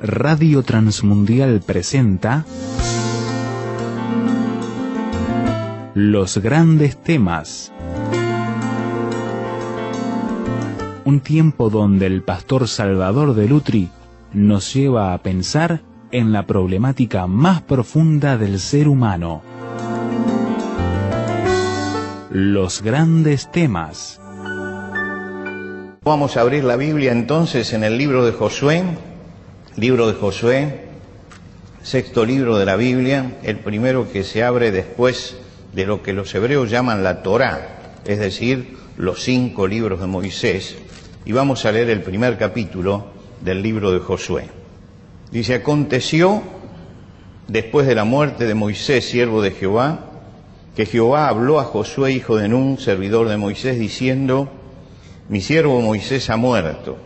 Radio Transmundial presenta Los Grandes Temas. Un tiempo donde el pastor Salvador de Lutri nos lleva a pensar en la problemática más profunda del ser humano. Los Grandes Temas. Vamos a abrir la Biblia entonces en el libro de Josué, sexto libro de la Biblia, el primero que se abre después de lo que los hebreos llaman la Torá, es decir, los 5 libros de Moisés, y vamos a leer el primer capítulo del libro de Josué. Dice: aconteció, después de la muerte de Moisés, siervo de Jehová, que Jehová habló a Josué, hijo de Nun, servidor de Moisés, diciendo: mi siervo Moisés ha muerto.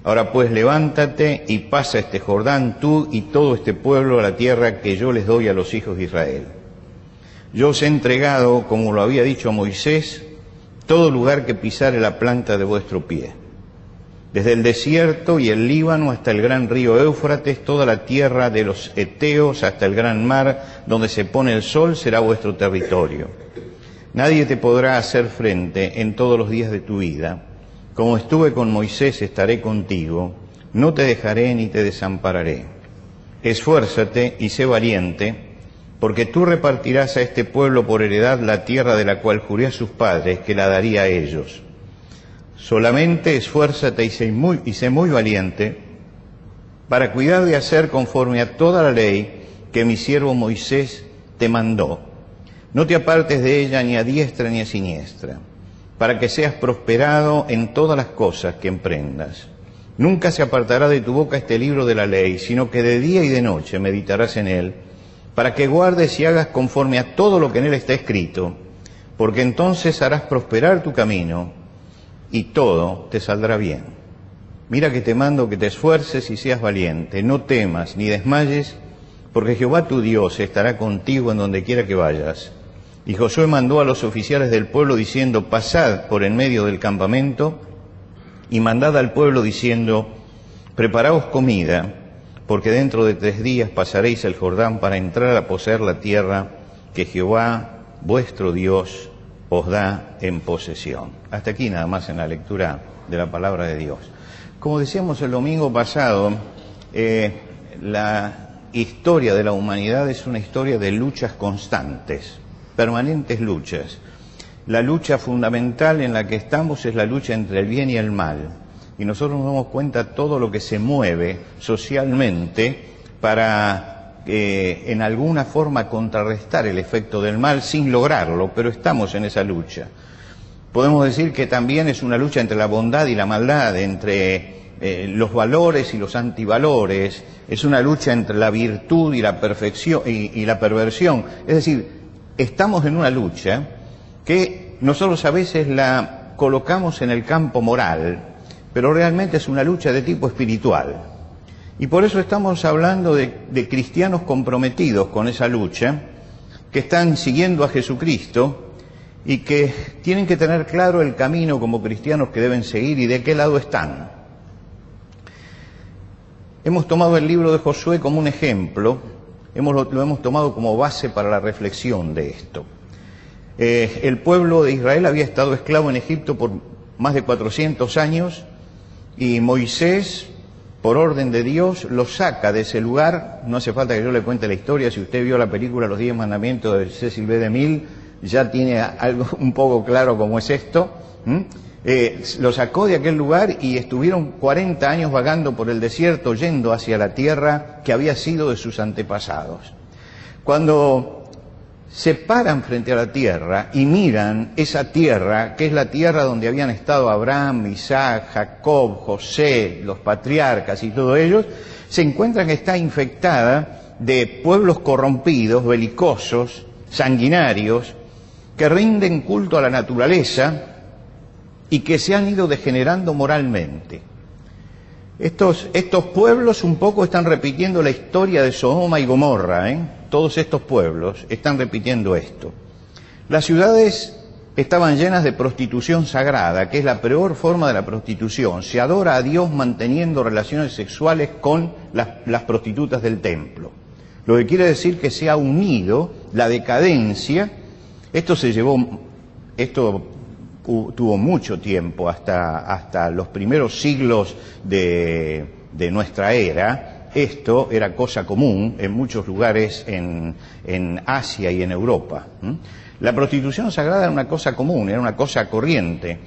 Ahora pues levántate y pasa este Jordán, tú y todo este pueblo, a la tierra que yo les doy a los hijos de Israel. Yo os he entregado, como lo había dicho a Moisés, todo lugar que pisare la planta de vuestro pie. Desde el desierto y el Líbano hasta el gran río Éufrates, toda la tierra de los Eteos hasta el gran mar, donde se pone el sol, será vuestro territorio. Nadie te podrá hacer frente en todos los días de tu vida. Como estuve con Moisés, estaré contigo. No te dejaré ni te desampararé. Esfuérzate y sé valiente, porque tú repartirás a este pueblo por heredad la tierra de la cual juré a sus padres que la daría a ellos. Solamente esfuérzate y sé muy valiente para cuidar de hacer conforme a toda la ley que mi siervo Moisés te mandó. No te apartes de ella ni a diestra ni a siniestra, para que seas prosperado en todas las cosas que emprendas. Nunca se apartará de tu boca este libro de la ley, sino que de día y de noche meditarás en él, para que guardes y hagas conforme a todo lo que en él está escrito, porque entonces harás prosperar tu camino y todo te saldrá bien. Mira que te mando que te esfuerces y seas valiente, no temas ni desmayes, porque Jehová tu Dios estará contigo en donde quiera que vayas. Y Josué mandó a los oficiales del pueblo diciendo: pasad por en medio del campamento y mandad al pueblo diciendo: preparaos comida, porque dentro de 3 días pasaréis el Jordán para entrar a poseer la tierra que Jehová vuestro Dios os da en posesión. Hasta aquí nada más en la lectura de la palabra de Dios. Como decíamos el domingo pasado, la historia de la humanidad es una historia de luchas constantes, permanentes luchas. La lucha fundamental en la que estamos es la lucha entre el bien y el mal. Y nosotros nos damos cuenta de todo lo que se mueve socialmente para en alguna forma contrarrestar el efecto del mal sin lograrlo, pero estamos en esa lucha. Podemos decir que también es una lucha entre la bondad y la maldad, entre los valores y los antivalores. Es una lucha entre la virtud y la perfección y la perversión. Es decir, estamos en una lucha que nosotros a veces la colocamos en el campo moral, pero realmente es una lucha de tipo espiritual. Y por eso estamos hablando de cristianos comprometidos con esa lucha, que están siguiendo a Jesucristo y que tienen que tener claro el camino como cristianos que deben seguir y de qué lado están. Hemos tomado el libro de Josué como un ejemplo, lo hemos tomado como base para la reflexión de esto. El pueblo de Israel había estado esclavo en Egipto por más de 400 años y Moisés, por orden de Dios, lo saca de ese lugar. No hace falta que yo le cuente la historia. Si usted vio la película Los 10 Mandamientos de Cecil B. DeMille, ya tiene algo un poco claro cómo es esto. Lo sacó de aquel lugar y estuvieron 40 años vagando por el desierto, yendo hacia la tierra que había sido de sus antepasados. Cuando se paran frente a la tierra y miran esa tierra, que es la tierra donde habían estado Abraham, Isaac, Jacob, José, los patriarcas y todos ellos, se encuentran que está infectada de pueblos corrompidos, belicosos, sanguinarios, que rinden culto a la naturaleza y que se han ido degenerando moralmente. Estos pueblos un poco están repitiendo la historia de Sodoma y Gomorra, Todos estos pueblos están repitiendo esto. Las ciudades estaban llenas de prostitución sagrada, que es la peor forma de la prostitución. Se adora a Dios manteniendo relaciones sexuales con las prostitutas del templo. Lo que quiere decir que se ha unido la decadencia. Esto tuvo mucho tiempo, hasta los primeros siglos de nuestra era. Esto era cosa común en muchos lugares en Asia y en Europa. La prostitución sagrada era una cosa común, era una cosa corriente.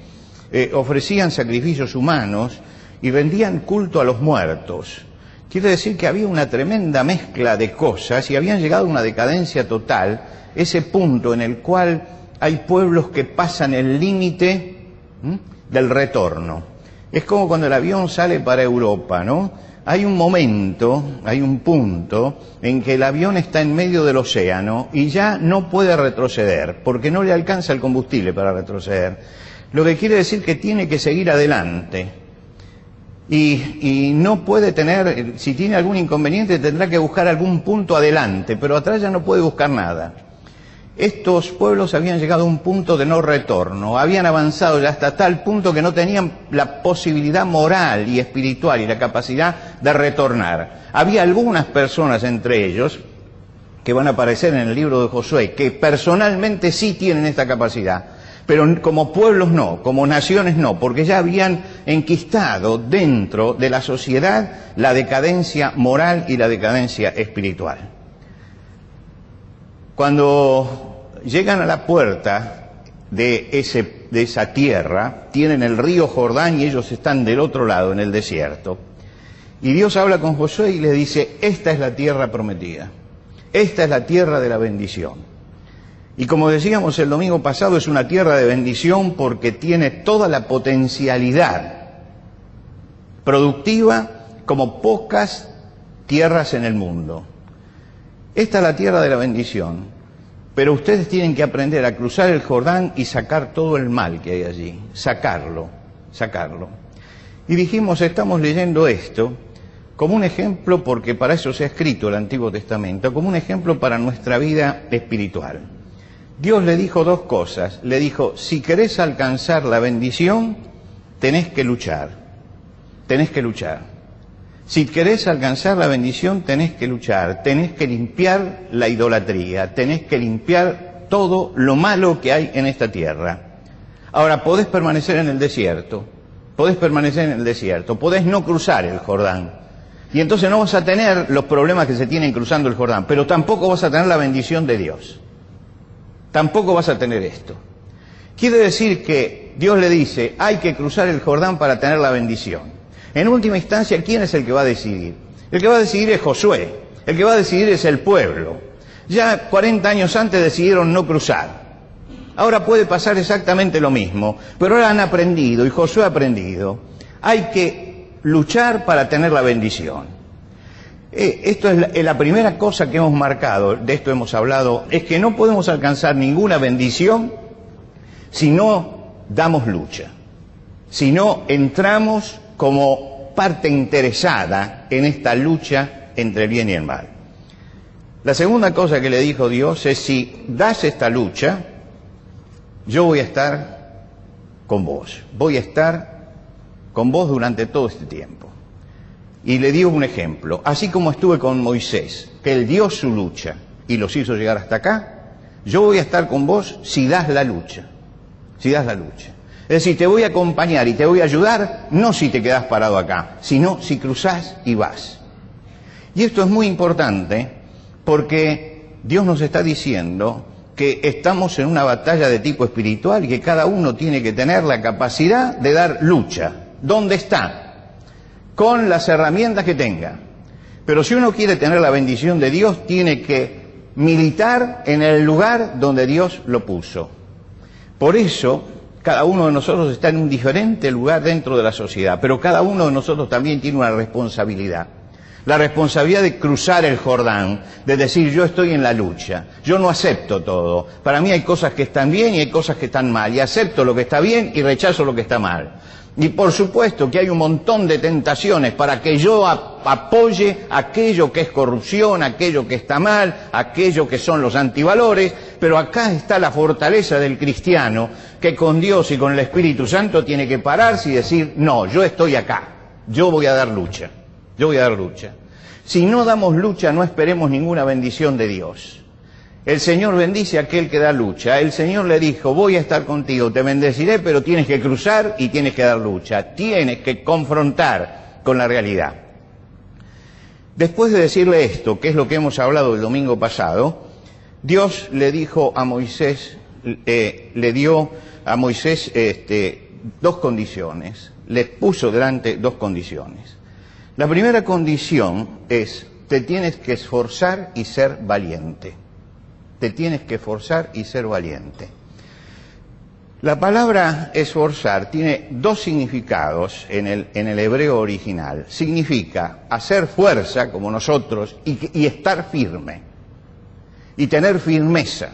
Ofrecían sacrificios humanos y rendían culto a los muertos. Quiere decir que había una tremenda mezcla de cosas y habían llegado a una decadencia total, ese punto en el cual hay pueblos que pasan el límite del retorno. Es como cuando el avión sale para Europa, ¿no? Hay un momento, hay un punto en que el avión está en medio del océano y ya no puede retroceder, porque no le alcanza el combustible para retroceder. Lo que quiere decir que tiene que seguir adelante. Y no puede tener, si tiene algún inconveniente, tendrá que buscar algún punto adelante, pero atrás ya no puede buscar nada. Estos pueblos habían llegado a un punto de no retorno, habían avanzado ya hasta tal punto que no tenían la posibilidad moral y espiritual y la capacidad de retornar. Había algunas personas entre ellos, que van a aparecer en el libro de Josué, que personalmente sí tienen esta capacidad, pero como pueblos no, como naciones no, porque ya habían enquistado dentro de la sociedad la decadencia moral y la decadencia espiritual. Cuando llegan a la puerta de esa tierra, tienen el río Jordán y ellos están del otro lado, en el desierto. Y Dios habla con Josué y le dice, esta es la tierra prometida, esta es la tierra de la bendición. Y como decíamos el domingo pasado, es una tierra de bendición porque tiene toda la potencialidad productiva como pocas tierras en el mundo. Esta es la tierra de la bendición, pero ustedes tienen que aprender a cruzar el Jordán y sacar todo el mal que hay allí, sacarlo. Y dijimos, estamos leyendo esto como un ejemplo, porque para eso se ha escrito el Antiguo Testamento, como un ejemplo para nuestra vida espiritual. Dios le dijo dos cosas, le dijo, si querés alcanzar la bendición, tenés que luchar. Si querés alcanzar la bendición, tenés que luchar, tenés que limpiar la idolatría, tenés que limpiar todo lo malo que hay en esta tierra. Ahora, podés permanecer en el desierto, podés no cruzar el Jordán, y entonces no vas a tener los problemas que se tienen cruzando el Jordán, pero tampoco vas a tener la bendición de Dios. Tampoco vas a tener esto. Quiere decir que Dios le dice, hay que cruzar el Jordán para tener la bendición. En última instancia, ¿quién es el que va a decidir? El que va a decidir es Josué, el que va a decidir es el pueblo. Ya 40 años antes decidieron no cruzar. Ahora puede pasar exactamente lo mismo, pero ahora han aprendido, y Josué ha aprendido. Hay que luchar para tener la bendición. Esto es la primera cosa que hemos marcado, de esto hemos hablado, es que no podemos alcanzar ninguna bendición si no damos lucha, si no entramos como parte interesada en esta lucha entre el bien y el mal. La segunda cosa que le dijo Dios es, si das esta lucha, yo voy a estar con vos, durante todo este tiempo. Y le dio un ejemplo, así como estuve con Moisés, que él dio su lucha y los hizo llegar hasta acá, yo voy a estar con vos si das la lucha. Es decir, te voy a acompañar y te voy a ayudar, no si te quedás parado acá, sino si cruzás y vas. Y esto es muy importante porque Dios nos está diciendo que estamos en una batalla de tipo espiritual y que cada uno tiene que tener la capacidad de dar lucha. ¿Dónde está? Con las herramientas que tenga. Pero si uno quiere tener la bendición de Dios, tiene que militar en el lugar donde Dios lo puso. Por eso, cada uno de nosotros está en un diferente lugar dentro de la sociedad, pero cada uno de nosotros también tiene una responsabilidad. La responsabilidad de cruzar el Jordán, de decir, yo estoy en la lucha, yo no acepto todo. Para mí hay cosas que están bien y hay cosas que están mal, y acepto lo que está bien y rechazo lo que está mal. Y por supuesto que hay un montón de tentaciones para que yo apoye aquello que es corrupción, aquello que está mal, aquello que son los antivalores, pero acá está la fortaleza del cristiano que con Dios y con el Espíritu Santo tiene que pararse y decir, no, yo estoy acá, yo voy a dar lucha, yo voy a dar lucha. Si no damos lucha, no esperemos ninguna bendición de Dios. El Señor bendice a aquel que da lucha. El Señor le dijo, voy a estar contigo, te bendeciré, pero tienes que cruzar y tienes que dar lucha. Tienes que confrontar con la realidad. Después de decirle esto, que es lo que hemos hablado el domingo pasado, Dios le dijo a Moisés, le dio a Moisés dos condiciones. Le puso delante dos condiciones. La primera condición es, te tienes que esforzar y ser valiente. Te tienes que esforzar y ser valiente. La palabra esforzar tiene dos significados en el hebreo original. Significa hacer fuerza, como nosotros, y estar firme, y tener firmeza.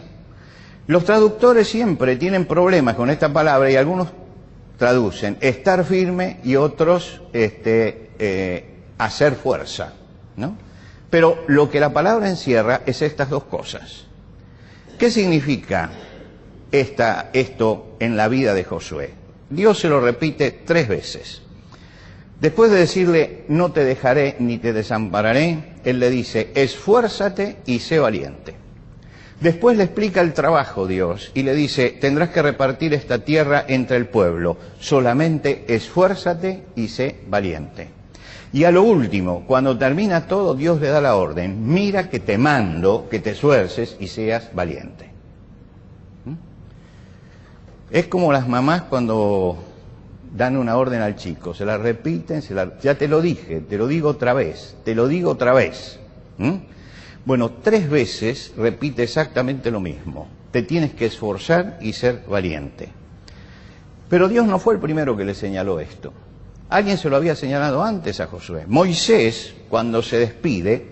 Los traductores siempre tienen problemas con esta palabra y algunos traducen estar firme y otros hacer fuerza, ¿no? Pero lo que la palabra encierra es estas dos cosas. ¿Qué significa esto en la vida de Josué? Dios se lo repite 3 veces. Después de decirle, no te dejaré ni te desampararé, Él le dice, esfuérzate y sé valiente. Después le explica el trabajo Dios y le dice, tendrás que repartir esta tierra entre el pueblo, solamente esfuérzate y sé valiente. Y a lo último, cuando termina todo, Dios le da la orden, mira que te mando que te esfuerces y seas valiente. Es como las mamás cuando dan una orden al chico, se la repiten, ya te lo dije, te lo digo otra vez, te lo digo otra vez. Bueno, 3 veces repite exactamente lo mismo, te tienes que esforzar y ser valiente. Pero Dios no fue el primero que le señaló esto. Alguien se lo había señalado antes a Josué. Moisés, cuando se despide,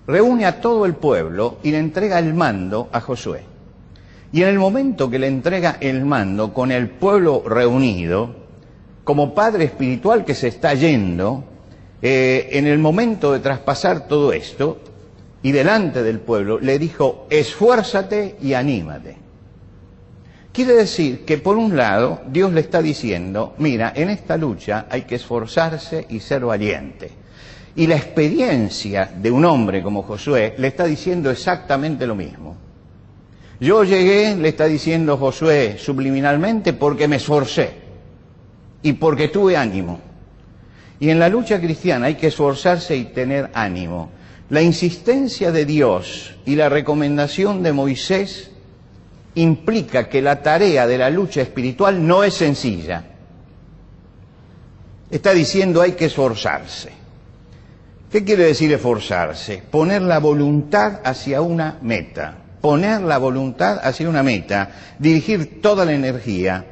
reúne a todo el pueblo y le entrega el mando a Josué. Y en el momento que le entrega el mando con el pueblo reunido, como padre espiritual que se está yendo, en el momento de traspasar todo esto, y delante del pueblo, le dijo, esfuérzate y anímate. Quiere decir que por un lado Dios le está diciendo, mira, en esta lucha hay que esforzarse y ser valiente. Y la experiencia de un hombre como Josué le está diciendo exactamente lo mismo. Yo llegué, le está diciendo Josué subliminalmente, porque me esforcé y porque tuve ánimo. Y en la lucha cristiana hay que esforzarse y tener ánimo. La insistencia de Dios y la recomendación de Moisés implica que la tarea de la lucha espiritual no es sencilla. Está diciendo hay que esforzarse. ¿Qué quiere decir esforzarse? Poner la voluntad hacia una meta. Poner la voluntad hacia una meta. Dirigir toda la energía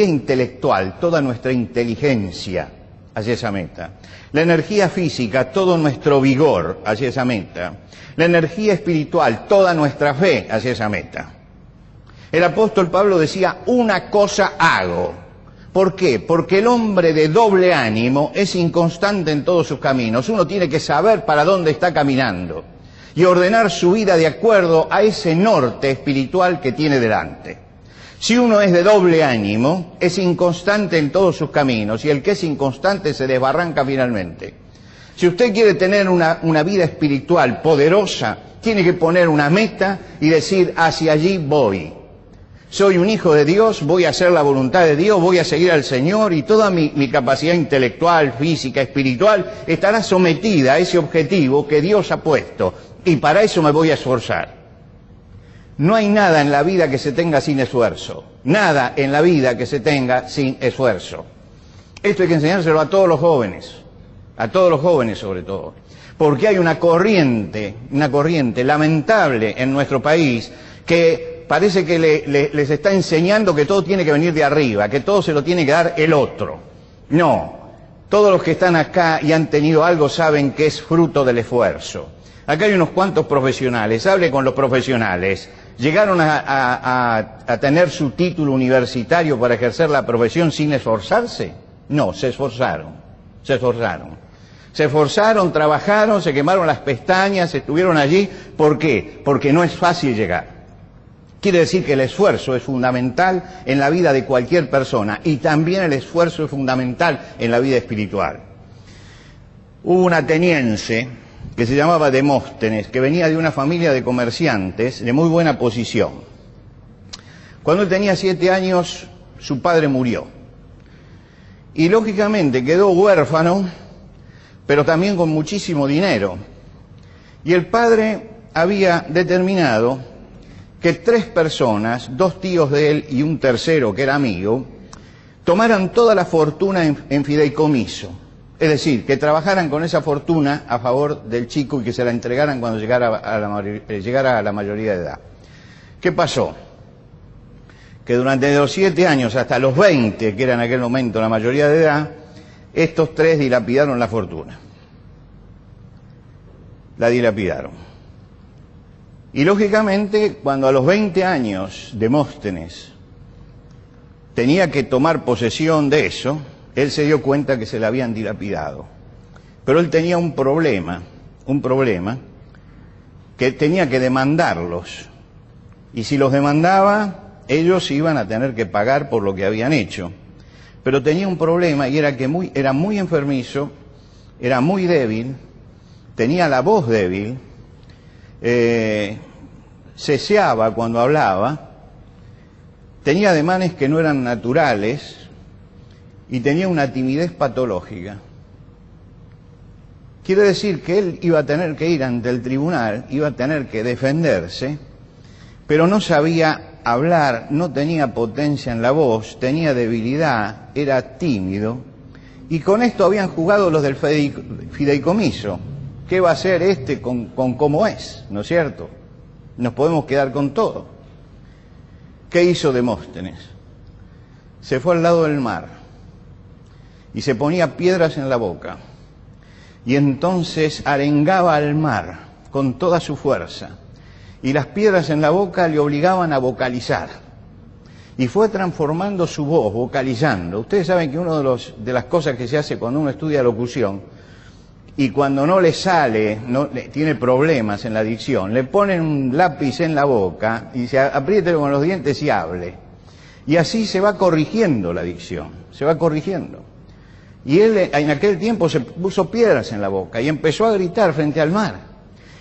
intelectual, toda nuestra inteligencia hacia esa meta. La energía física, todo nuestro vigor hacia esa meta. La energía espiritual, toda nuestra fe hacia esa meta. El apóstol Pablo decía, una cosa hago. ¿Por qué? Porque el hombre de doble ánimo es inconstante en todos sus caminos. Uno tiene que saber para dónde está caminando y ordenar su vida de acuerdo a ese norte espiritual que tiene delante. Si uno es de doble ánimo, es inconstante en todos sus caminos, y el que es inconstante se desbarranca finalmente. Si usted quiere tener una vida espiritual poderosa, tiene que poner una meta y decir, hacia allí voy. Soy un hijo de Dios, voy a hacer la voluntad de Dios, voy a seguir al Señor, y toda mi capacidad intelectual, física, espiritual, estará sometida a ese objetivo que Dios ha puesto, y para eso me voy a esforzar. No hay nada en la vida que se tenga sin esfuerzo, nada en la vida que se tenga sin esfuerzo. Esto hay que enseñárselo a todos los jóvenes sobre todo, porque hay una corriente lamentable en nuestro país que parece que les está enseñando que todo tiene que venir de arriba, que todo se lo tiene que dar el otro. No, todos los que están acá y han tenido algo saben que es fruto del esfuerzo. Acá hay unos cuantos profesionales, hable con los profesionales. ¿Llegaron a tener su título universitario para ejercer la profesión sin esforzarse? No, se esforzaron, se esforzaron. Se esforzaron, trabajaron, se quemaron las pestañas, estuvieron allí. ¿Por qué? Porque no es fácil llegar. Quiere decir que el esfuerzo es fundamental en la vida de cualquier persona y también el esfuerzo es fundamental en la vida espiritual. Hubo un ateniense que se llamaba Demóstenes, que venía de una familia de comerciantes de muy buena posición. Cuando él tenía 7 años, su padre murió. Y lógicamente quedó huérfano, pero también con muchísimo dinero. Y el padre había determinado que 3 personas, 2 tíos de él y un tercero que era amigo, tomaran toda la fortuna en fideicomiso. Es decir, que trabajaran con esa fortuna a favor del chico y que se la entregaran cuando llegara a la mayoría de edad. ¿Qué pasó? Que durante los 7 años hasta los 20, que era en aquel momento la mayoría de edad, estos 3 dilapidaron la fortuna. La dilapidaron. Y lógicamente, cuando a los 20 años Demóstenes tenía que tomar posesión de eso, él se dio cuenta que se la habían dilapidado. Pero él tenía un problema, que tenía que demandarlos. Y si los demandaba, ellos iban a tener que pagar por lo que habían hecho. Pero tenía un problema y era que era muy enfermizo, era muy débil, tenía la voz débil, ceseaba cuando hablaba, tenía ademanes que no eran naturales y tenía una timidez patológica. Quiere decir que él iba a tener que ir ante el tribunal, iba a tener que defenderse, pero no sabía hablar, no tenía potencia en la voz, tenía debilidad, era tímido, y con esto habían jugado los del fideicomiso. ¿Qué va a hacer este con cómo es? ¿No es cierto? Nos podemos quedar con todo. ¿Qué hizo Demóstenes? Se fue al lado del mar y se ponía piedras en la boca y entonces arengaba al mar con toda su fuerza y las piedras en la boca le obligaban a vocalizar y fue transformando su voz, vocalizando. Ustedes saben que una de las cosas que se hace cuando uno estudia locución y cuando no le sale, tiene problemas en la dicción, le ponen un lápiz en la boca y se apriételo con los dientes y hable. Y así se va corrigiendo la dicción, se va corrigiendo. Y él en aquel tiempo se puso piedras en la boca y empezó a gritar frente al mar.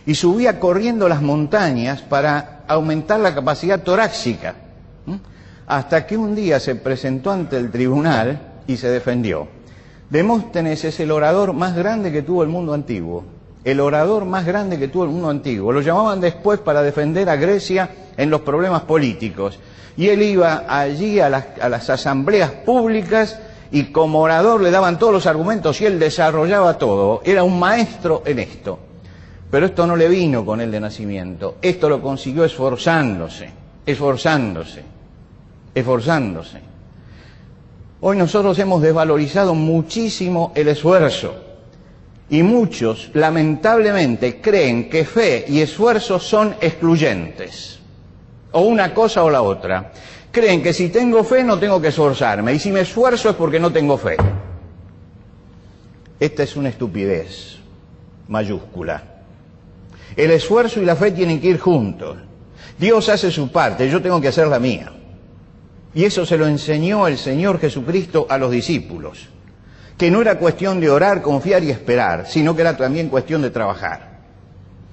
Y subía corriendo las montañas para aumentar la capacidad torácica. Hasta que un día se presentó ante el tribunal y se defendió. Demóstenes es el orador más grande que tuvo el mundo antiguo. El orador más grande que tuvo el mundo antiguo. Lo llamaban después para defender a Grecia en los problemas políticos. Y él iba allí a las asambleas públicas y como orador le daban todos los argumentos y él desarrollaba todo. Era un maestro en esto. Pero esto no le vino con él de nacimiento. Esto lo consiguió esforzándose. Hoy nosotros hemos desvalorizado muchísimo el esfuerzo y muchos, lamentablemente, creen que fe y esfuerzo son excluyentes, o una cosa o la otra. Creen que si tengo fe no tengo que esforzarme y si me esfuerzo es porque no tengo fe. Esta es una estupidez mayúscula. El esfuerzo y la fe tienen que ir juntos. Dios hace su parte, yo tengo que hacer la mía. Y eso se lo enseñó el Señor Jesucristo a los discípulos, que no era cuestión de orar, confiar y esperar, sino que era también cuestión de trabajar.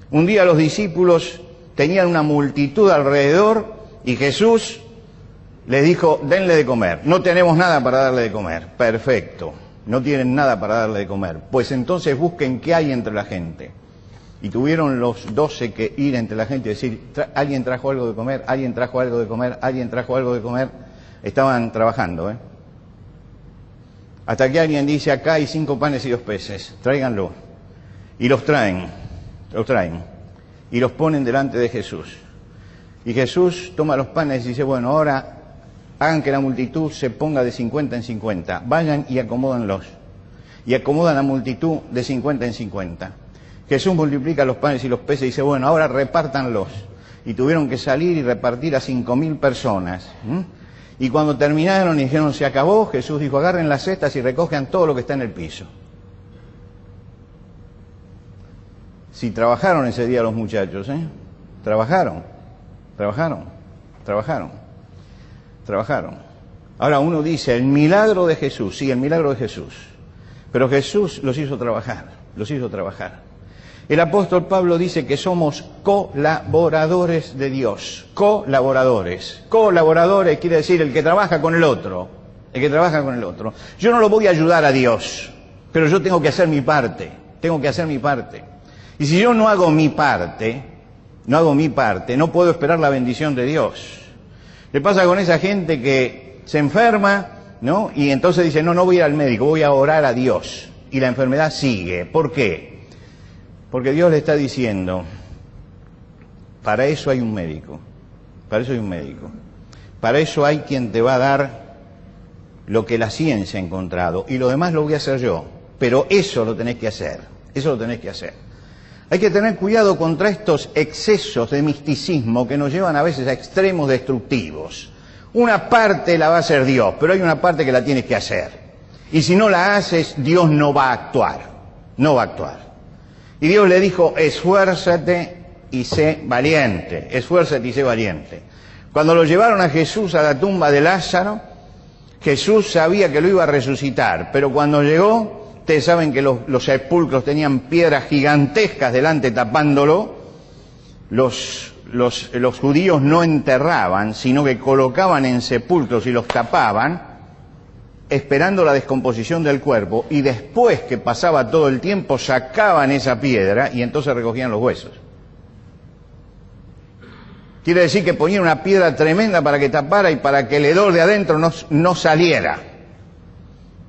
Un día los discípulos tenían una multitud alrededor y Jesús les dijo, denle de comer. No tenemos nada para darle de comer. Perfecto, no tienen nada para darle de comer. Pues entonces busquen qué hay entre la gente. Y tuvieron los 12 que ir entre la gente y decir, ¿alguien trajo algo de comer? ¿Alguien trajo algo de comer? ¿Alguien trajo algo de comer? Estaban trabajando, Hasta que alguien dice, acá hay 5 panes y 2 peces, tráiganlo. Y los traen. Y los ponen delante de Jesús. Y Jesús toma los panes y dice, bueno, ahora hagan que la multitud se ponga de 50 en 50. Vayan y acomódenlos. Y acomodan la multitud de 50 en 50. Jesús multiplica los panes y los peces y dice, bueno, ahora repártanlos. Y tuvieron que salir y repartir a 5.000 personas. Y cuando terminaron y dijeron, se acabó, Jesús dijo, agarren las cestas y recojan todo lo que está en el piso. Si trabajaron ese día los muchachos, ¿eh? Trabajaron. Ahora uno dice, el milagro de Jesús, sí, el milagro de Jesús. Pero Jesús los hizo trabajar. El apóstol Pablo dice que somos colaboradores de Dios. Colaboradores quiere decir el que trabaja con el otro. Yo no lo voy a ayudar a Dios, pero yo tengo que hacer mi parte. Y si yo no hago mi parte, no puedo esperar la bendición de Dios. Le pasa con esa gente que se enferma, ¿no? Y entonces dice, no voy a ir al médico, voy a orar a Dios. Y la enfermedad sigue. ¿Por qué? Porque Dios le está diciendo, para eso hay un médico. Para eso hay quien te va a dar lo que la ciencia ha encontrado. Y lo demás lo voy a hacer yo. Pero eso lo tenés que hacer. Hay que tener cuidado contra estos excesos de misticismo que nos llevan a veces a extremos destructivos. Una parte la va a hacer Dios, pero hay una parte que la tienes que hacer. Y si no la haces, Dios no va a actuar. Y Dios le dijo, esfuérzate y sé valiente. Cuando lo llevaron a Jesús a la tumba de Lázaro, Jesús sabía que lo iba a resucitar, pero cuando llegó, ustedes saben que los sepulcros tenían piedras gigantescas delante tapándolo. Los judíos no enterraban, sino que colocaban en sepulcros y los tapaban, esperando la descomposición del cuerpo, y después que pasaba todo el tiempo sacaban esa piedra y entonces recogían los huesos. Quiere decir que ponían una piedra tremenda para que tapara y para que el hedor de adentro no saliera.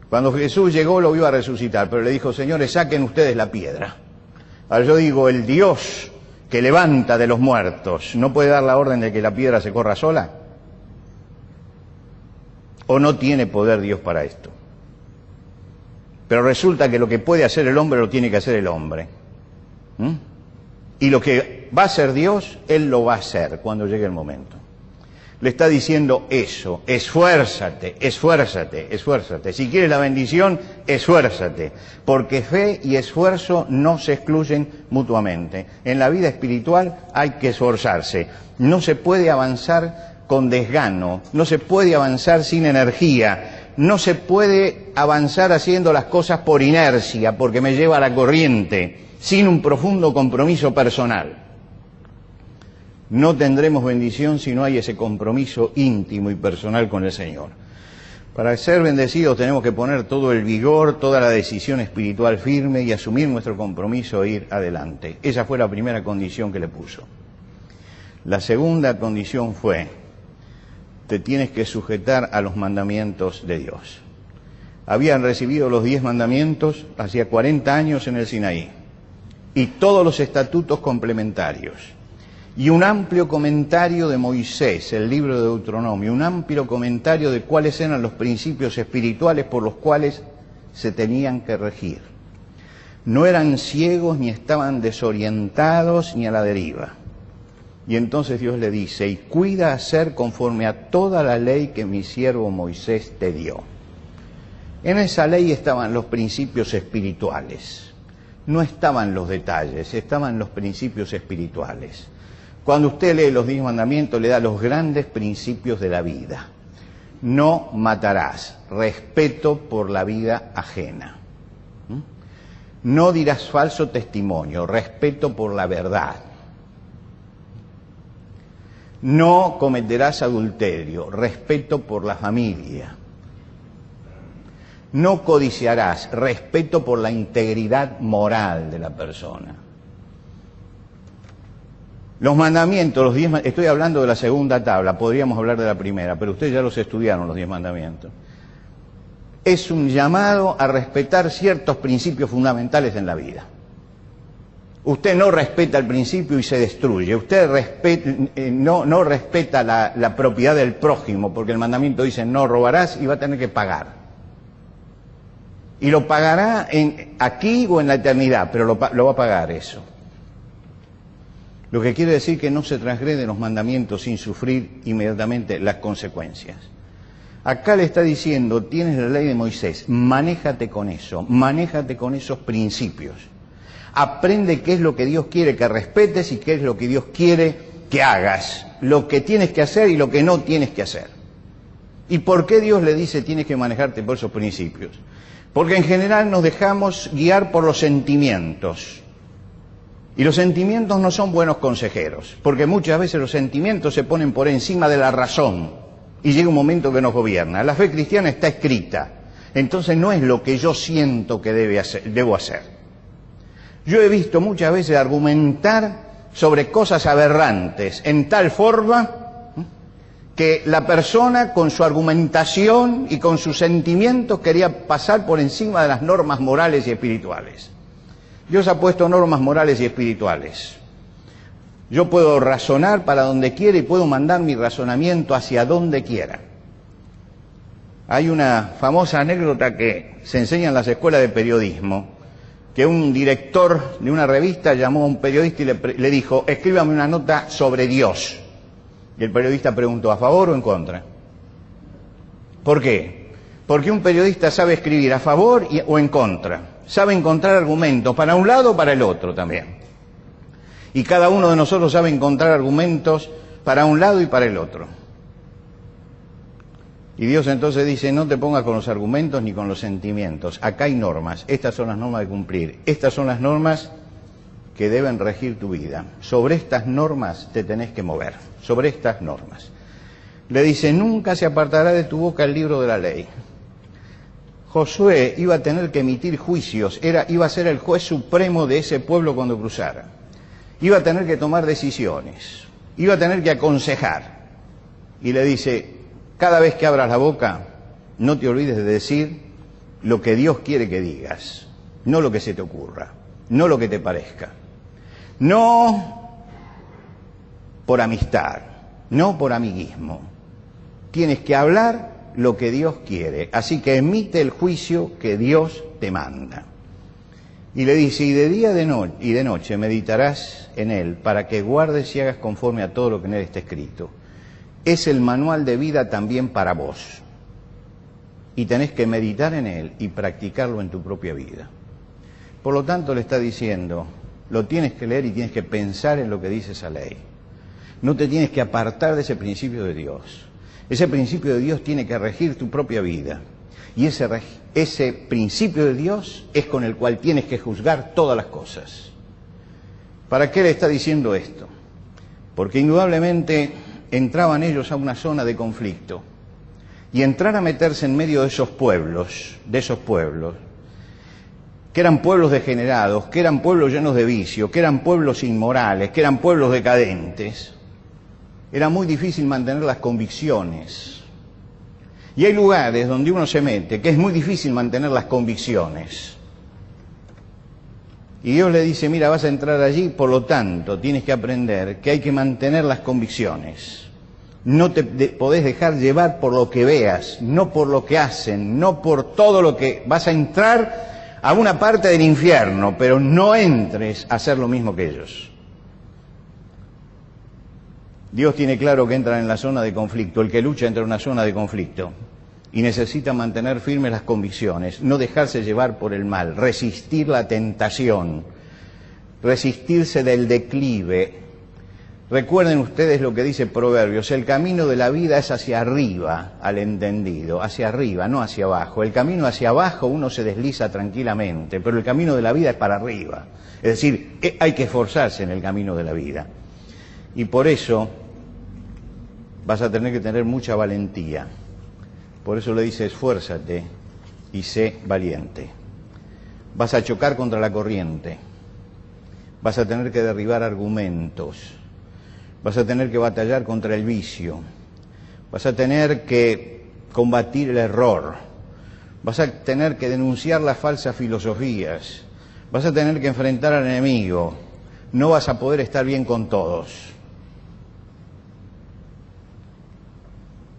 Cuando Jesús llegó lo iba a resucitar, pero le dijo, señores, saquen ustedes la piedra. Ahora yo digo, el Dios que levanta de los muertos, ¿no puede dar la orden de que la piedra se corra sola? ¿O no tiene poder Dios para esto? Pero resulta que lo que puede hacer el hombre lo tiene que hacer el hombre. Y lo que va a hacer Dios, Él lo va a hacer cuando llegue el momento. Le está diciendo eso, esfuérzate. Si quieres la bendición, esfuérzate. Porque fe y esfuerzo no se excluyen mutuamente. En la vida espiritual hay que esforzarse. No se puede avanzar con desgano, no se puede avanzar sin energía, no se puede avanzar haciendo las cosas por inercia, porque me lleva a la corriente, sin un profundo compromiso personal. No tendremos bendición si no hay ese compromiso íntimo y personal con el Señor. Para ser bendecidos tenemos que poner todo el vigor, toda la decisión espiritual firme y asumir nuestro compromiso e ir adelante. Esa fue la primera condición que le puso. La segunda condición fue, te tienes que sujetar a los mandamientos de Dios. Habían recibido los 10 mandamientos hacía 40 años en el Sinaí y todos los estatutos complementarios. Y un amplio comentario de Moisés, el libro de Deuteronomio, un amplio comentario de cuáles eran los principios espirituales por los cuales se tenían que regir. No eran ciegos ni estaban desorientados ni a la deriva. Y entonces Dios le dice, y cuida hacer conforme a toda la ley que mi siervo Moisés te dio. En esa ley estaban los principios espirituales, no estaban los detalles, estaban los principios espirituales. Cuando usted lee los 10 mandamientos, le da los grandes principios de la vida. No matarás, respeto por la vida ajena. No dirás falso testimonio, respeto por la verdad. No cometerás adulterio, respeto por la familia. No codiciarás, respeto por la integridad moral de la persona. Los mandamientos, los 10, estoy hablando de la segunda tabla, podríamos hablar de la primera, pero ustedes ya los estudiaron, los 10 mandamientos. Es un llamado a respetar ciertos principios fundamentales en la vida. Usted no respeta el principio y se destruye. Usted no respeta la propiedad del prójimo, porque el mandamiento dice no robarás y va a tener que pagar. Y lo pagará aquí o en la eternidad, pero lo va a pagar eso. Lo que quiere decir que no se transgreden los mandamientos sin sufrir inmediatamente las consecuencias. Acá le está diciendo, tienes la ley de Moisés, manéjate con eso, manéjate con esos principios. Aprende qué es lo que Dios quiere que respetes y qué es lo que Dios quiere que hagas, lo que tienes que hacer y lo que no tienes que hacer. ¿Y por qué Dios le dice tienes que manejarte por esos principios? Porque en general nos dejamos guiar por los sentimientos. Y los sentimientos no son buenos consejeros, porque muchas veces los sentimientos se ponen por encima de la razón y llega un momento que nos gobierna. La fe cristiana está escrita, entonces no es lo que yo siento que debo hacer. Yo he visto muchas veces argumentar sobre cosas aberrantes en tal forma que la persona con su argumentación y con sus sentimientos quería pasar por encima de las normas morales y espirituales. Dios ha puesto normas morales y espirituales. Yo puedo razonar para donde quiera y puedo mandar mi razonamiento hacia donde quiera. Hay una famosa anécdota que se enseña en las escuelas de periodismo, que un director de una revista llamó a un periodista y le dijo, escríbame una nota sobre Dios. Y el periodista preguntó, ¿a favor o en contra? ¿Por qué? Porque un periodista sabe escribir a favor o en contra. Sabe encontrar argumentos para un lado o para el otro también. Y cada uno de nosotros sabe encontrar argumentos para un lado y para el otro. Y Dios entonces dice, no te pongas con los argumentos ni con los sentimientos. Acá hay normas, estas son las normas de cumplir. Estas son las normas que deben regir tu vida. Sobre estas normas te tenés que mover, sobre estas normas. Le dice, nunca se apartará de tu boca el libro de la ley. Josué iba a tener que emitir juicios, iba a ser el juez supremo de ese pueblo cuando cruzara. Iba a tener que tomar decisiones, iba a tener que aconsejar. Y le dice, cada vez que abras la boca, no te olvides de decir lo que Dios quiere que digas, no lo que se te ocurra, no lo que te parezca. No por amistad, no por amiguismo. Tienes que hablar lo que Dios quiere, así que emite el juicio que Dios te manda. Y le dice, y de día y de noche meditarás en él, para que guardes y hagas conforme a todo lo que en él está escrito. Es el manual de vida también para vos. Y tenés que meditar en él y practicarlo en tu propia vida. Por lo tanto le está diciendo, lo tienes que leer y tienes que pensar en lo que dice esa ley. No te tienes que apartar de ese principio de Dios. Ese principio de Dios tiene que regir tu propia vida. Y ese principio de Dios es con el cual tienes que juzgar todas las cosas. ¿Para qué le está diciendo esto? Porque indudablemente entraban ellos a una zona de conflicto. Y entrar a meterse en medio de esos pueblos, que eran pueblos degenerados, que eran pueblos llenos de vicio, que eran pueblos inmorales, que eran pueblos decadentes, era muy difícil mantener las convicciones. Y hay lugares donde uno se mete que es muy difícil mantener las convicciones. Y Dios le dice, mira, vas a entrar allí, por lo tanto, tienes que aprender que hay que mantener las convicciones. No te podés dejar llevar por lo que veas, no por lo que hacen, no por todo lo que... Vas a entrar a una parte del infierno, pero no entres a hacer lo mismo que ellos. Dios tiene claro que entran en la zona de conflicto. El que lucha entra en una zona de conflicto y necesita mantener firmes las convicciones, no dejarse llevar por el mal, resistir la tentación, resistirse del declive. Recuerden ustedes lo que dice Proverbios, el camino de la vida es hacia arriba al entendido, hacia arriba, no hacia abajo. El camino hacia abajo uno se desliza tranquilamente, pero el camino de la vida es para arriba. Es decir, hay que esforzarse en el camino de la vida. Y por eso vas a tener que tener mucha valentía. Por eso le dice, esfuérzate y sé valiente. Vas a chocar contra la corriente. Vas a tener que derribar argumentos. Vas a tener que batallar contra el vicio. Vas a tener que combatir el error. Vas a tener que denunciar las falsas filosofías. Vas a tener que enfrentar al enemigo. No vas a poder estar bien con todos.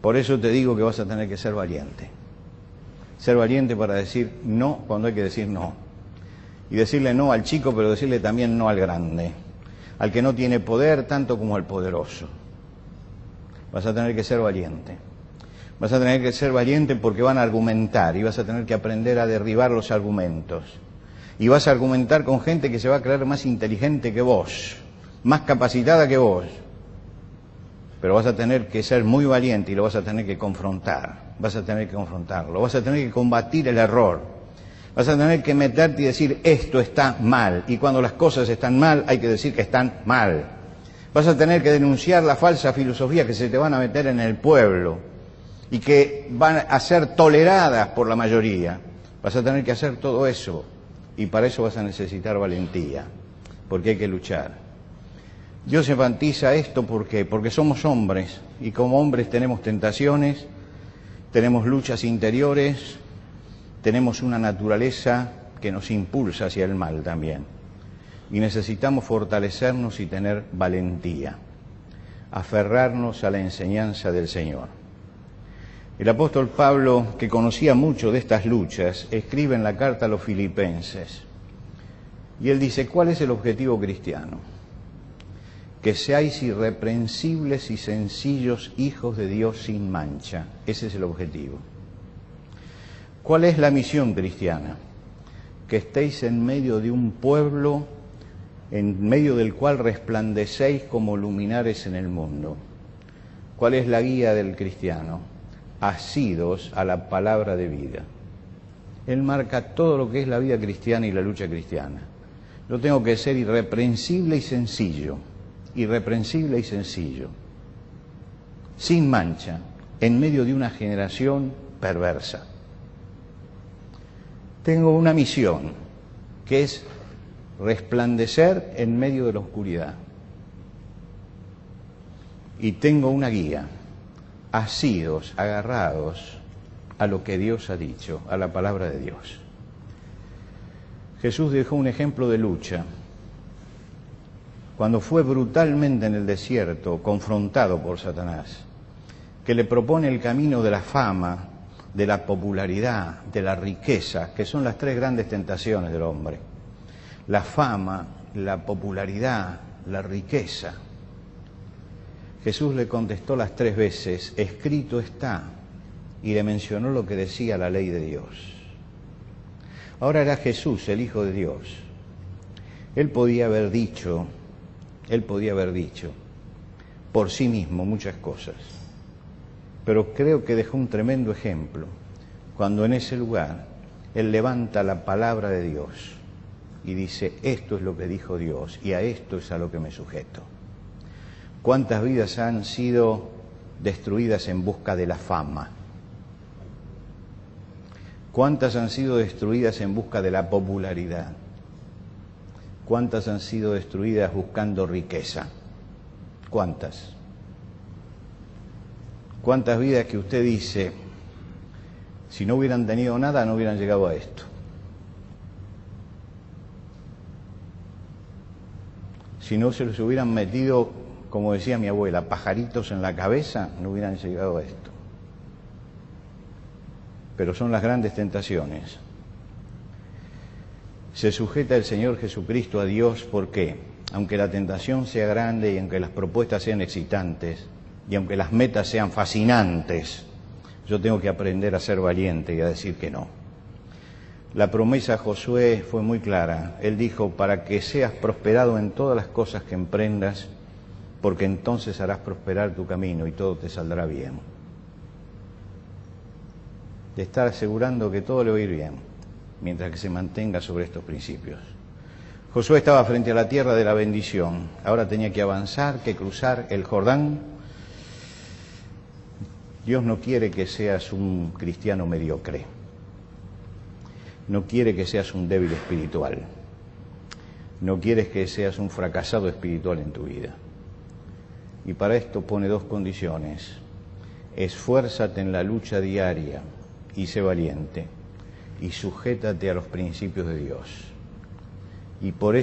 Por eso te digo que vas a tener que ser valiente. Ser valiente para decir no cuando hay que decir no. Y decirle no al chico, pero decirle también no al grande. Al que no tiene poder tanto como al poderoso. Vas a tener que ser valiente. Vas a tener que ser valiente porque van a argumentar y vas a tener que aprender a derribar los argumentos. Y vas a argumentar con gente que se va a creer más inteligente que vos, más capacitada que vos. Pero vas a tener que ser muy valiente y lo vas a tener que confrontar. Vas a tener que confrontarlo, vas a tener que combatir el error. Vas a tener que meterte y decir, esto está mal. Y cuando las cosas están mal, hay que decir que están mal. Vas a tener que denunciar la falsa filosofía que se te van a meter en el pueblo y que van a ser toleradas por la mayoría. Vas a tener que hacer todo eso. Y para eso vas a necesitar valentía, porque hay que luchar. Dios enfatiza esto porque somos hombres, y como hombres tenemos tentaciones, tenemos luchas interiores, tenemos una naturaleza que nos impulsa hacia el mal también. Y necesitamos fortalecernos y tener valentía, aferrarnos a la enseñanza del Señor. El apóstol Pablo, que conocía mucho de estas luchas, escribe en la carta a los Filipenses. Y él dice, ¿cuál es el objetivo cristiano? Que seáis irreprensibles y sencillos hijos de Dios sin mancha. Ese es el objetivo. ¿Cuál es la misión cristiana? Que estéis en medio de un pueblo, en medio del cual resplandecéis como luminares en el mundo. ¿Cuál es la guía del cristiano? Asidos a la palabra de vida. Él marca todo lo que es la vida cristiana y la lucha cristiana. Yo tengo que ser irreprensible y sencillo, sin mancha, en medio de una generación perversa. Tengo una misión, que es resplandecer en medio de la oscuridad. Y tengo una guía, asidos, agarrados a lo que Dios ha dicho, a la palabra de Dios. Jesús dejó un ejemplo de lucha. Cuando fue brutalmente en el desierto, confrontado por Satanás, que le propone el camino de la fama, de la popularidad, de la riqueza, que son las tres grandes tentaciones del hombre. La fama, la popularidad, la riqueza. Jesús le contestó las tres veces, escrito está, y le mencionó lo que decía la ley de Dios. Ahora era Jesús, el Hijo de Dios. Él podía haber dicho por sí mismo muchas cosas, pero creo que dejó un tremendo ejemplo cuando en ese lugar Él levanta la palabra de Dios y dice, esto es lo que dijo Dios y a esto es a lo que me sujeto. ¿Cuántas vidas han sido destruidas en busca de la fama? ¿Cuántas han sido destruidas en busca de la popularidad? ¿Cuántas han sido destruidas buscando riqueza? ¿Cuántas? ¿Cuántas vidas que usted dice, si no hubieran tenido nada, no hubieran llegado a esto? Si no se les hubieran metido, como decía mi abuela, pajaritos en la cabeza, no hubieran llegado a esto. Pero son las grandes tentaciones. Se sujeta el Señor Jesucristo a Dios porque, aunque la tentación sea grande y aunque las propuestas sean excitantes y aunque las metas sean fascinantes, yo tengo que aprender a ser valiente y a decir que no. La promesa a Josué fue muy clara. Él dijo, para que seas prosperado en todas las cosas que emprendas, porque entonces harás prosperar tu camino y todo te saldrá bien. Te está asegurando que todo le va a ir bien, mientras que se mantenga sobre estos principios. Josué estaba frente a la tierra de la bendición. Ahora tenía que avanzar, que cruzar el Jordán. Dios no quiere que seas un cristiano mediocre. No quiere que seas un débil espiritual. No quiere que seas un fracasado espiritual en tu vida. Y para esto pone dos condiciones. Esfuérzate en la lucha diaria y sé valiente. Y sujétate a los principios de Dios. Y por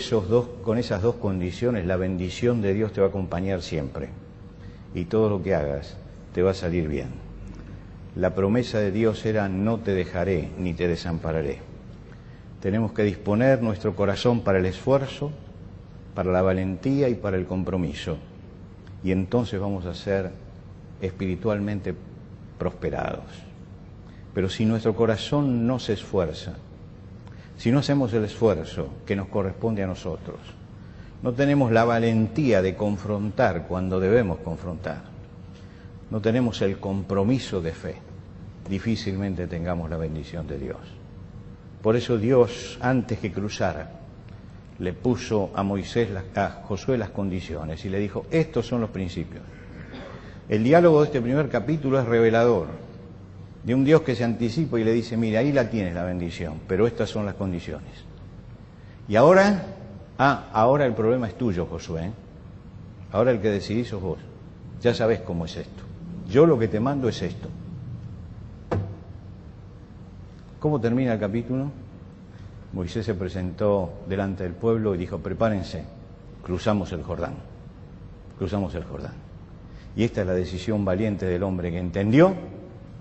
con esas dos condiciones, la bendición de Dios te va a acompañar siempre. Y todo lo que hagas te va a salir bien. La promesa de Dios era, no te dejaré ni te desampararé. Tenemos que disponer nuestro corazón para el esfuerzo, para la valentía y para el compromiso. Y entonces vamos a ser espiritualmente prosperados. Pero si nuestro corazón no se esfuerza, si no hacemos el esfuerzo que nos corresponde a nosotros, no tenemos la valentía de confrontar cuando debemos confrontar, no tenemos el compromiso de fe, difícilmente tengamos la bendición de Dios. Por eso Dios, antes que cruzara, le puso a Josué las condiciones y le dijo, estos son los principios. El diálogo de este primer capítulo es revelador de un Dios que se anticipa y le dice, mira, ahí la tienes la bendición, pero estas son las condiciones. Y ahora, ahora el problema es tuyo, Josué. Ahora el que decidís sos vos. Ya sabés cómo es esto. Yo lo que te mando es esto. ¿Cómo termina el capítulo? Moisés se presentó delante del pueblo y dijo, prepárense, cruzamos el Jordán. Cruzamos el Jordán. Y esta es la decisión valiente del hombre que entendió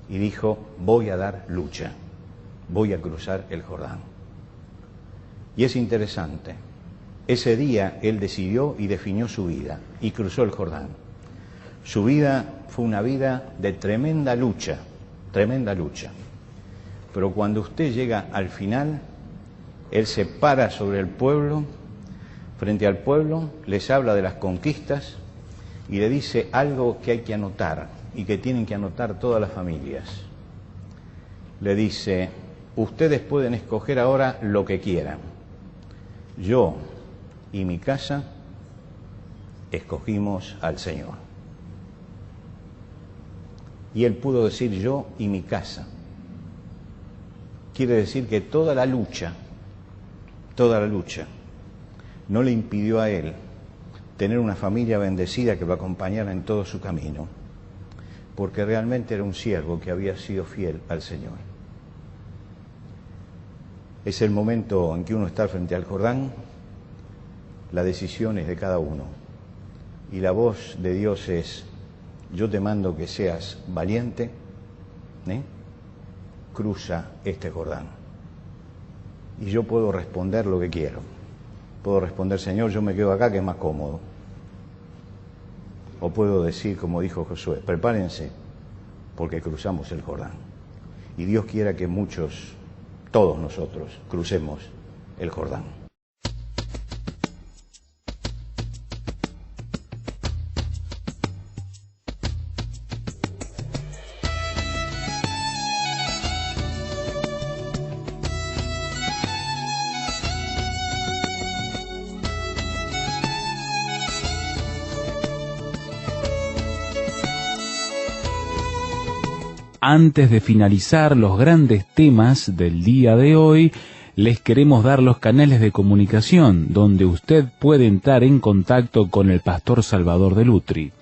y dijo, voy a dar lucha, voy a cruzar el Jordán. Y es interesante, ese día él decidió y definió su vida y cruzó el Jordán. Su vida fue una vida de tremenda lucha, tremenda lucha. Pero cuando usted llega al final, él se para sobre el pueblo, frente al pueblo, les habla de las conquistas y le dice algo que hay que anotar y que tienen que anotar todas las familias. Le dice, ustedes pueden escoger ahora lo que quieran. Yo y mi casa escogimos al Señor. Y él pudo decir yo y mi casa. Quiere decir que toda la lucha, no le impidió a él tener una familia bendecida que lo acompañara en todo su camino, porque realmente era un siervo que había sido fiel al Señor. Es el momento en que uno está frente al Jordán, la decisión es de cada uno, y la voz de Dios es, yo te mando que seas valiente, cruza este Jordán. Y yo puedo responder lo que quiero. Puedo responder, Señor, yo me quedo acá que es más cómodo. O puedo decir, como dijo Josué, prepárense porque cruzamos el Jordán. Y Dios quiera que muchos, todos nosotros, crucemos el Jordán. Antes de finalizar los grandes temas del día de hoy, les queremos dar los canales de comunicación donde usted puede entrar en contacto con el pastor Salvador de Lutri.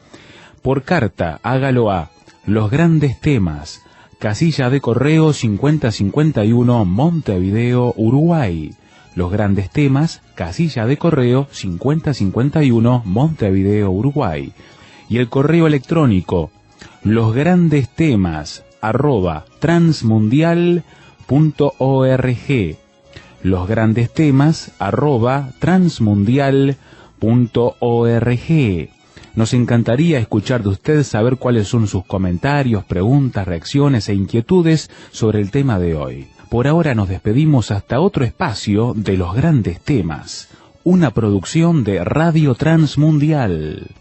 Por carta, hágalo a Los Grandes Temas, casilla de correo 5051, Montevideo, Uruguay. Los Grandes Temas, casilla de correo 5051, Montevideo, Uruguay. Y el correo electrónico, losgrandestemas@transmundial.org. losgrandestemas@transmundial.org. Nos encantaría escuchar de usted, saber cuáles son sus comentarios, preguntas, reacciones e inquietudes sobre el tema de hoy. Por ahora nos despedimos hasta otro espacio de Los Grandes Temas, una producción de Radio Transmundial.